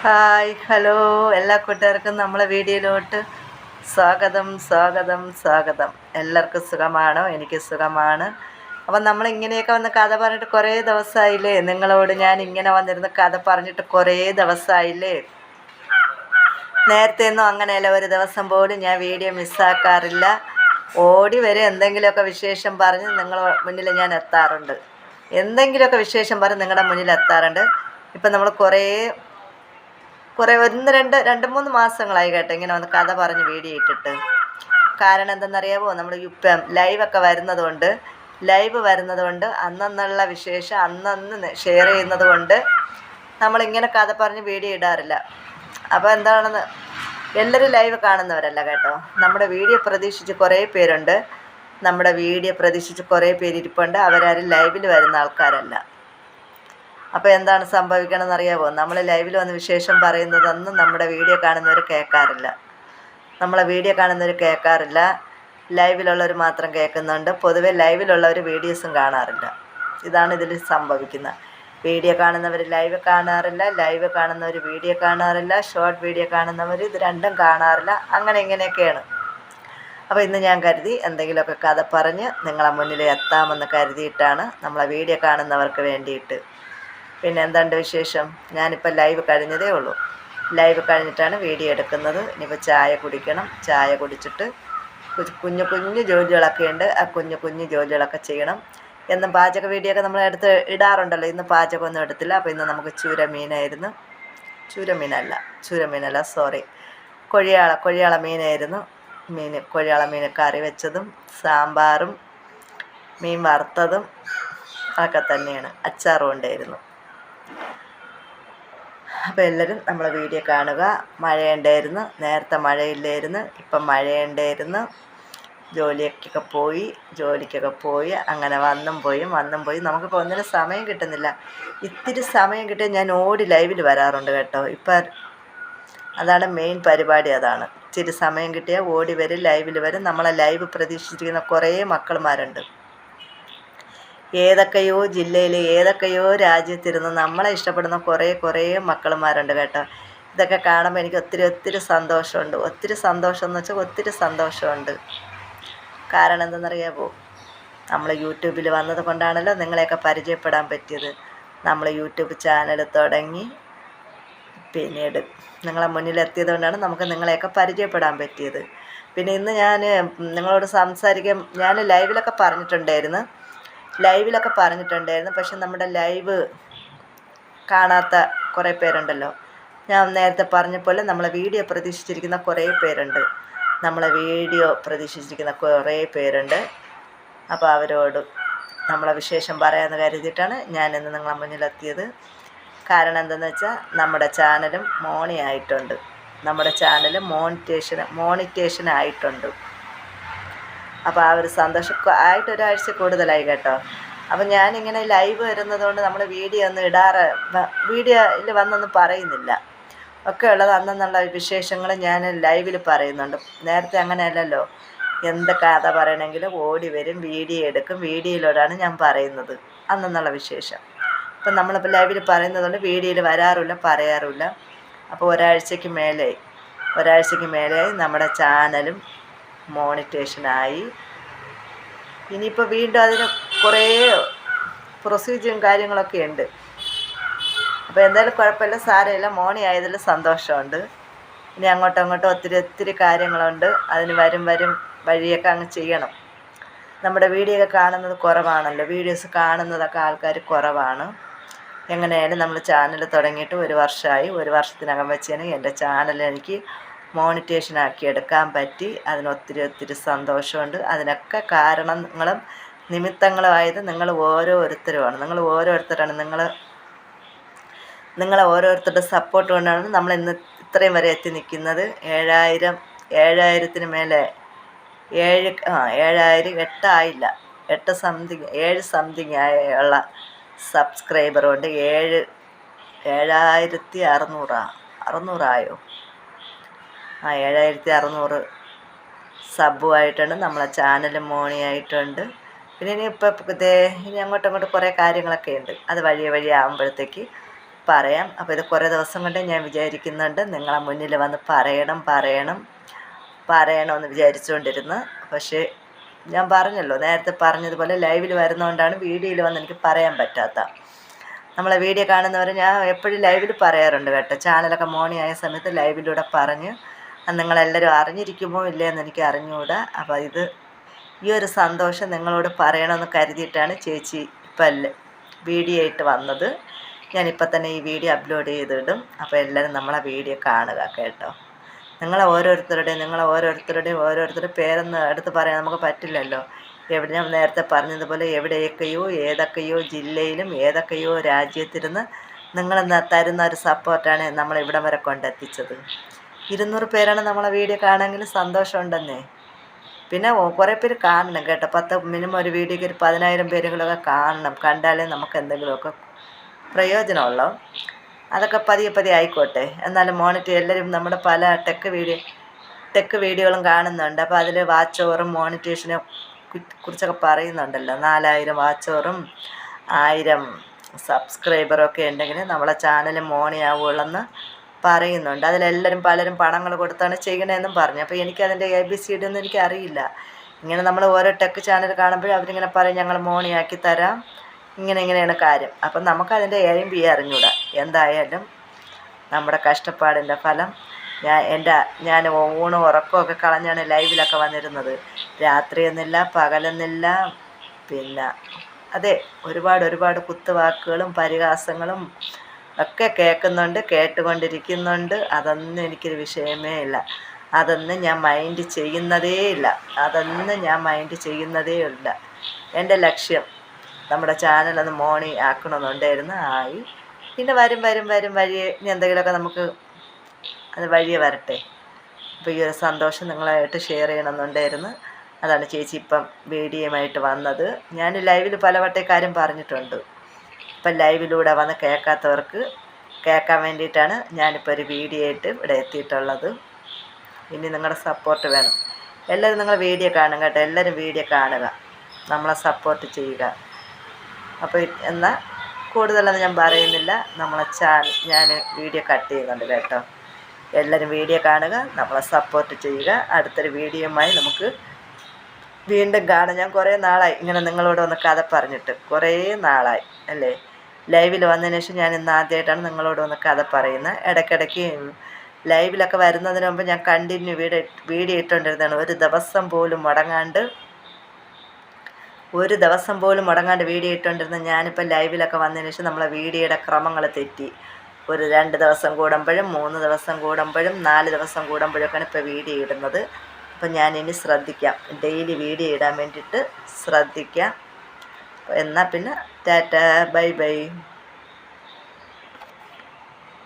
Hi hello എല്ലാ കൂട്ടുകാർക്കും നമ്മളെ വീഡിയോയിലോട്ട് സ്വാഗതം സ്വാഗതം സ്വാഗതം. എല്ലാവർക്കും സുഖമാണോ? എനിക്ക് സുഖമാണ്. അപ്പം നമ്മളിങ്ങനെയൊക്കെ വന്ന് കഥ പറഞ്ഞിട്ട് കുറേ ദിവസമായില്ലേ? നിങ്ങളോട് ഞാൻ ഇങ്ങനെ വന്നിരുന്ന് കഥ പറഞ്ഞിട്ട് കുറേ ദിവസമായില്ലേ? നേരത്തെയൊന്നും അങ്ങനെയല്ല, ഒരു ദിവസം പോലും ഞാൻ വീഡിയോ മിസ്സാക്കാറില്ല. ഓടി വരെ എന്തെങ്കിലുമൊക്കെ വിശേഷം പറഞ്ഞ് നിങ്ങളുടെ മുന്നിൽ ഞാൻ എത്താറുണ്ട്. എന്തെങ്കിലുമൊക്കെ വിശേഷം പറഞ്ഞ് നിങ്ങളുടെ മുന്നിൽ എത്താറുണ്ട്. ഇപ്പം നമ്മൾ കുറേ രണ്ട് മൂന്ന് മാസങ്ങളായി കേട്ടോ ഇങ്ങനെ വന്ന് കഥ പറഞ്ഞ് വീഡിയോ ഇട്ടിട്ട്. കാരണം എന്തെന്നറിയാമോ? നമ്മൾ ഇപ്പം ലൈവ് വരുന്നത് കൊണ്ട് അന്നുള്ള വിശേഷം അന്നന്ന് ഷെയർ ചെയ്യുന്നത് കൊണ്ട് നമ്മളിങ്ങനെ കഥ പറഞ്ഞ് വീഡിയോ ഇടാറില്ല. അപ്പോൾ എന്താണെന്ന്, എല്ലാവരും ലൈവ് കാണുന്നവരല്ല കേട്ടോ. നമ്മുടെ വീഡിയോ പ്രതീക്ഷിച്ച് കുറേ പേരുണ്ട്. ഇരിപ്പുണ്ട്. അവരാരും ലൈവിൽ വരുന്ന ആൾക്കാരല്ല. അപ്പോൾ എന്താണ് സംഭവിക്കണമെന്ന് അറിയാമോ? നമ്മൾ ലൈവിൽ വന്ന് വിശേഷം പറയുന്നതൊന്നും നമ്മുടെ വീഡിയോ കാണുന്നവർ കേൾക്കാറില്ല. ലൈവിലുള്ളവർ മാത്രം കേൾക്കുന്നുണ്ട്. പൊതുവെ ലൈവിലുള്ളവർ വീഡിയോസും കാണാറില്ല. ഇതാണ് ഇതിൽ സംഭവിക്കുന്നത്. വീഡിയോ കാണുന്നവർ ലൈവ് കാണാറില്ല, ലൈവ് കാണുന്നവർ വീഡിയോ കാണാറില്ല, ഷോർട്ട് വീഡിയോ കാണുന്നവർ ഇത് രണ്ടും കാണാറില്ല. അങ്ങനെ ഇങ്ങനെയൊക്കെയാണ്. അപ്പോൾ ഇന്ന് ഞാൻ കരുതി എന്തെങ്കിലുമൊക്കെ കഥ പറഞ്ഞ് നിങ്ങളെ മുന്നിൽ എത്താമെന്ന് കരുതിയിട്ടാണ്, നമ്മളെ വീഡിയോ കാണുന്നവർക്ക് വേണ്ടിയിട്ട്. പിന്നെ എന്തുണ്ട് വിശേഷം? ഞാനിപ്പോൾ ലൈവ് കഴിഞ്ഞതേ ഉള്ളൂ. ലൈവ് കഴിഞ്ഞിട്ടാണ് വീഡിയോ എടുക്കുന്നത്. ഇനിയിപ്പോൾ ചായ കുടിക്കണം. ചായ കുടിച്ചിട്ട് കുഞ്ഞു കുഞ്ഞു ജോലികളൊക്കെ ഉണ്ട്. ആ കുഞ്ഞു കുഞ്ഞു ജോലികളൊക്കെ ചെയ്യണം. എന്നും പാചക വീഡിയോ ഒക്കെ നമ്മൾ എടുത്ത് ഇടാറുണ്ടല്ലോ. ഇന്ന് പാചകമൊന്നും എടുത്തില്ല. അപ്പോൾ ഇന്ന് നമുക്ക് ചൂരമീനല്ല, സോറി, കൊഴിയാള മീനായിരുന്നു. കൊഴിയാള മീൻ കറി വെച്ചതും സാമ്പാറും മീൻ വറുത്തതും ഒക്കെ തന്നെയാണ്. അച്ചാറും ഉണ്ടായിരുന്നു. അപ്പോൾ എല്ലാവരും നമ്മളെ വീഡിയോ കാണുക. മഴയുണ്ടായിരുന്നു, നേരത്തെ മഴയില്ലായിരുന്നു, ഇപ്പം മഴയുണ്ടായിരുന്നു. ജോലിക്കൊക്കെ പോയി അങ്ങനെ വന്നും പോയി നമുക്കിപ്പോൾ ഒന്നിനും സമയം കിട്ടുന്നില്ല. ഇത്തിരി സമയം കിട്ടിയാൽ ഞാൻ ഓടി ലൈവിൽ വരാറുണ്ട് കേട്ടോ. ഇപ്പം അതാണ് മെയിൻ പരിപാടി. അതാണ്, ഇത്തിരി സമയം കിട്ടിയാൽ ഓടി വരും, ലൈവിൽ വരും. നമ്മളെ ലൈവ് പ്രതീക്ഷിച്ചിരിക്കുന്ന കുറേ മക്കളുമാരുണ്ട്. ഏതൊക്കെയോ ജില്ലയിൽ ഏതൊക്കെയോ രാജ്യത്തിരുന്ന് നമ്മളെ ഇഷ്ടപ്പെടുന്ന കുറേ മക്കളുമാരുണ്ട് കേട്ടോ. ഇതൊക്കെ കാണുമ്പോൾ എനിക്ക് ഒത്തിരി സന്തോഷമുണ്ട്. ഒത്തിരി സന്തോഷമുണ്ട്. കാരണം എന്തെന്നറിയാമോ? നമ്മൾ യൂട്യൂബിൽ വന്നത് കൊണ്ടാണല്ലോ നിങ്ങളെയൊക്കെ പരിചയപ്പെടാൻ പറ്റിയത്. നമ്മൾ യൂട്യൂബ് ചാനൽ തുടങ്ങി പിന്നീട് നിങ്ങളെ മുന്നിലെത്തിയത് കൊണ്ടാണ് നമുക്ക് നിങ്ങളെയൊക്കെ പരിചയപ്പെടാൻ പറ്റിയത്. പിന്നെ ഇന്ന് ഞാൻ നിങ്ങളോട് സംസാരിക്കാൻ ഞാൻ ലൈവിലൊക്കെ പറഞ്ഞിട്ടുണ്ടായിരുന്നു. പക്ഷെ നമ്മുടെ ലൈവ് കാണാത്ത കുറേ പേരുണ്ടല്ലോ. ഞാൻ നേരത്തെ പറഞ്ഞ പോലെ നമ്മളെ വീഡിയോ പ്രതീക്ഷിച്ചിരിക്കുന്ന കുറേ പേരുണ്ട്. അപ്പോൾ അവരോട് നമ്മളെ വിശേഷം പറയാമെന്ന് കരുതിയിട്ടാണ് ഞാനിന്ന് നിങ്ങളെ മുന്നിലെത്തിയത്. കാരണം എന്തെന്ന് വെച്ചാൽ നമ്മുടെ ചാനലും മോണിറ്റേഷൻ ആയിട്ടുണ്ട്. അപ്പോൾ ആ ഒരു സന്തോഷം ആയിട്ട് ഒരാഴ്ച കൂടുതലായി കേട്ടോ. അപ്പം ഞാനിങ്ങനെ ലൈവ് വരുന്നത് കൊണ്ട് നമ്മൾ വീഡിയോയിൽ വന്നൊന്നും പറയുന്നില്ല. ഒക്കെ ഉള്ളത് അന്നുള്ള വിശേഷങ്ങൾ ഞാൻ ലൈവിൽ പറയുന്നുണ്ട്. നേരത്തെ അങ്ങനെയല്ലല്ലോ. എന്ത് കഥ പറയണമെങ്കിലും ഓടി വരും, വീഡിയോ എടുക്കും, വീഡിയോയിലൂടെയാണ് ഞാൻ പറയുന്നത് അന്നുള്ള വിശേഷം. അപ്പം നമ്മളിപ്പോൾ ലൈവിൽ പറയുന്നതുകൊണ്ട് വീഡിയോയിൽ പറയാറുമില്ല. അപ്പോൾ ഒരാഴ്ചയ്ക്ക് മേലെയായി നമ്മുടെ ചാനലും മോണിറ്റേഷനായി. ഇനിയിപ്പോൾ വീണ്ടും അതിന് കുറേ പ്രൊസീജിയറും കാര്യങ്ങളൊക്കെ ഉണ്ട്. അപ്പോൾ എന്തായാലും കുഴപ്പമില്ല, സാരമില്ല. മോണി ആയതിൽ സന്തോഷമുണ്ട്. ഇനി അങ്ങോട്ടും ഒത്തിരി കാര്യങ്ങളുണ്ട്. അതിന് വരും വഴിയൊക്കെ അങ്ങ് ചെയ്യണം. നമ്മുടെ വീഡിയോ ഒക്കെ കാണുന്നത് കുറവാണല്ലോ. വീഡിയോസ് കാണുന്നതൊക്കെ ആൾക്കാർ കുറവാണ്. എങ്ങനെയായാലും നമ്മൾ ചാനൽ തുടങ്ങിയിട്ട് 1 വർഷമായി. 1 വർഷത്തിനകം വെച്ചാണ് എൻ്റെ ചാനൽ എനിക്ക് മോണിറ്റേഷനാക്കി എടുക്കാൻ പറ്റി. അതിന് ഒത്തിരി സന്തോഷമുണ്ട്. അതിനൊക്കെ കാരണങ്ങളും നിമിത്തങ്ങളുമായത് നിങ്ങൾ ഓരോരുത്തരാണ്. നിങ്ങളെ ഓരോരുത്തരുടെ സപ്പോർട്ട് കൊണ്ടാണ് നമ്മൾ ഇന്ന് ഇത്രയും വരെ എത്തി നിൽക്കുന്നത്. 7,000 മേലെ 8 സംതിങ് ആയുള്ള സബ്സ്ക്രൈബറുണ്ട്. 7,600 ആയോ? 7,600 സബ്ബുമായിട്ടുണ്ട്. നമ്മളെ ചാനൽ മോണിയായിട്ടുണ്ട്. പിന്നെ ഇനി അങ്ങോട്ടും കുറേ കാര്യങ്ങളൊക്കെ ഉണ്ട്. അത് വഴിയെ ആകുമ്പോഴത്തേക്ക് പറയാം. അപ്പോൾ ഇത് കുറേ ദിവസം കൊണ്ട് ഞാൻ വിചാരിക്കുന്നുണ്ട് നിങ്ങളെ മുന്നിൽ വന്ന് പറയണമെന്ന് വിചാരിച്ചുകൊണ്ടിരുന്നു. പക്ഷേ ഞാൻ പറഞ്ഞല്ലോ, നേരത്തെ പറഞ്ഞതുപോലെ ലൈവിൽ വരുന്നതുകൊണ്ടാണ് വീഡിയോയിൽ വന്ന് എനിക്ക് പറയാൻ പറ്റാത്ത. നമ്മളെ വീഡിയോ കാണുന്നവർ ഞാൻ എപ്പോഴും ലൈവിൽ പറയാറുണ്ട് കേട്ടോ. ചാനലൊക്കെ മോർണിംഗ് ആയ സമയത്ത് ലൈവിലൂടെ പറഞ്ഞ് നിങ്ങളെല്ലാവരും അറിഞ്ഞിരിക്കുമോ ഇല്ലേ എന്ന് എനിക്ക് അറിഞ്ഞുകൂടാ. അപ്പോൾ ഈ ഒരു സന്തോഷം നിങ്ങളോട് പറയണമെന്ന് കരുതിയിട്ടാണ് ചേച്ചി ഇപ്പം വീഡിയോ ആയിട്ട് വന്നത്. ഞാനിപ്പോൾ തന്നെ ഈ വീഡിയോ അപ്ലോഡ് ചെയ്തിടും. അപ്പോൾ എല്ലാവരും നമ്മളെ വീഡിയോ കാണുക കേട്ടോ. നിങ്ങളെ ഓരോരുത്തരുടെയും പേരൊന്നും എടുത്ത് പറയാൻ നമുക്ക് പറ്റില്ലല്ലോ. ഞാൻ നേരത്തെ പറഞ്ഞതുപോലെ ഏതൊക്കെയോ ജില്ലയിലും ഏതൊക്കെയോ രാജ്യത്തിരുന്ന് നിങ്ങൾ തരുന്ന ഒരു സപ്പോർട്ടാണ് നമ്മളിവിടം വരെ കൊണ്ടെത്തിച്ചത്. 200 പേരാണ് നമ്മളെ വീഡിയോ കാണുമെങ്കിൽ സന്തോഷമുണ്ടെന്നേ. പിന്നെ കുറേ പേര് കാണണം കേട്ടോ. മിനിമം ഒരു വീഡിയോക്ക് ഒരു 10,000 പേരുകളൊക്കെ കാണണം. കണ്ടാലേ നമുക്ക് എന്തെങ്കിലുമൊക്കെ പ്രയോജനമുള്ളൂ. അതൊക്കെ പതിയെ ആയിക്കോട്ടെ. എന്നാലും എല്ലാവരും നമ്മുടെ പല ടെക് വീഡിയോകളും കാണുന്നുണ്ട്. അപ്പോൾ അതിൽ വാച്ച് ഓവറും മോണിറ്റേഷനെ കുറിച്ചൊക്കെ പറയുന്നുണ്ടല്ലോ. 4000 വാച്ച് ഓവറും 1000 സബ്സ്ക്രൈബറൊക്കെ ഉണ്ടെങ്കിൽ നമ്മളെ ചാനൽ മോണിയാവുള്ളെന്ന് പറയുന്നുണ്ട്. അതിലെല്ലാവരും പലരും പണങ്ങൾ കൊടുത്താണ് ചെയ്യണമെന്നും പറഞ്ഞു. അപ്പോൾ എനിക്കതിൻ്റെ ABCD ഒന്നും എനിക്കറിയില്ല. ഇങ്ങനെ നമ്മൾ ഓരോ ടെക് ചാനൽ കാണുമ്പോഴും അവരിങ്ങനെ പറയും ഞങ്ങൾ മോണിയാക്കി തരാം, ഇങ്ങനെയാണ് കാര്യം. അപ്പം നമുക്കതിൻ്റെ AMB അറിഞ്ഞൂടാ. എന്തായാലും നമ്മുടെ കഷ്ടപ്പാടിൻ്റെ ഫലം ഞാൻ ഊണും ഉറക്കമൊക്കെ കളഞ്ഞാണ് ലൈവിലൊക്കെ വന്നിരുന്നത്. രാത്രിയെന്നില്ല പകലെന്നില്ല. പിന്നെ അതെ, ഒരുപാട് കുത്തുവാക്കുകളും പരിഹാസങ്ങളും ഒക്കെ കേട്ടുകൊണ്ടിരിക്കുന്നുണ്ട്. അതൊന്നും എനിക്കൊരു വിഷയമേ ഇല്ല. അതൊന്നും ഞാൻ മൈൻഡ് ചെയ്യുന്നതേ ഇല്ല. എൻ്റെ ലക്ഷ്യം നമ്മുടെ ചാനലൊന്ന് ആക്കണമെന്നുണ്ടായിരുന്നു. ആയി. പിന്നെ വരും വഴിയെ ഇനി എന്തെങ്കിലുമൊക്കെ നമുക്ക് അത് വഴിയെ വരട്ടെ. അപ്പോൾ ഈ ഒരു സന്തോഷം നിങ്ങളായിട്ട് ഷെയർ ചെയ്യണമെന്നുണ്ടായിരുന്നു. അതാണ് ചേച്ചി ഇപ്പം വീഡിയോയുമായിട്ട് വന്നത്. ഞാൻ ലൈവിൽ പലവട്ടം കാര്യം പറഞ്ഞിട്ടുണ്ട്. ഇപ്പം ലൈവിലൂടെ വന്ന് കേൾക്കാത്തവർക്ക് കേൾക്കാൻ വേണ്ടിയിട്ടാണ് ഞാനിപ്പോൾ ഒരു വീഡിയോ ആയിട്ട് ഇവിടെ എത്തിയിട്ടുള്ളത്. ഇനി നിങ്ങളുടെ സപ്പോർട്ട് വേണം. എല്ലാവരും നിങ്ങൾ വീഡിയോ കാണും കേട്ടോ. എല്ലാവരും വീഡിയോ കാണുക, നമ്മളെ സപ്പോർട്ട് ചെയ്യുക. അപ്പോൾ എന്നാൽ കൂടുതലൊന്നും ഞാൻ പറയുന്നില്ല. ഞാൻ വീഡിയോ കട്ട് ചെയ്യുന്നുണ്ട് കേട്ടോ. എല്ലാവരും വീഡിയോ കാണുക, നമ്മളെ സപ്പോർട്ട് ചെയ്യുക. അടുത്തൊരു വീഡിയോയുമായി നമുക്ക് വീണ്ടും കാണാം. ഞാൻ കുറേ നാളായി ഇങ്ങനെ നിങ്ങളോട് ഒന്ന് കഥ പറഞ്ഞിട്ട്, കുറേ നാളായി അല്ലേ. ലൈവിൽ വന്നതിന് ശേഷം ഞാൻ ഇന്ന് ആദ്യമായിട്ടാണ് നിങ്ങളോട് ഒന്ന് കഥ പറയുന്നത്. ഇടയ്ക്കിടയ്ക്ക് ലൈവിലൊക്കെ വരുന്നതിന് മുമ്പ് ഞാൻ കണ്ടിന്യൂ വീഡിയോ ഇട്ടുകൊണ്ടിരുന്നതാണ്. ഒരു ദിവസം പോലും മുടങ്ങാണ്ട് വീഡിയോ ഇട്ടുകൊണ്ടിരുന്ന ഞാനിപ്പോൾ ലൈവിലൊക്കെ വന്നതിന് ശേഷം നമ്മളെ വീഡിയോയുടെ ക്രമങ്ങൾ തെറ്റി. ഒരു 2 ദിവസം കൂടുമ്പോഴും 3 ദിവസം കൂടുമ്പോഴും 4 ദിവസം കൂടുമ്പോഴൊക്കെയാണ് ഇപ്പോൾ വീഡിയോ ഇടുന്നത്. അപ്പം ഞാനിനി ശ്രദ്ധിക്കാം, ഡെയിലി വീഡിയോ ഇടാൻ വേണ്ടിയിട്ട് ശ്രദ്ധിക്കാം. എന്നാൽ പിന്നെ ടാറ്റ, ബൈ.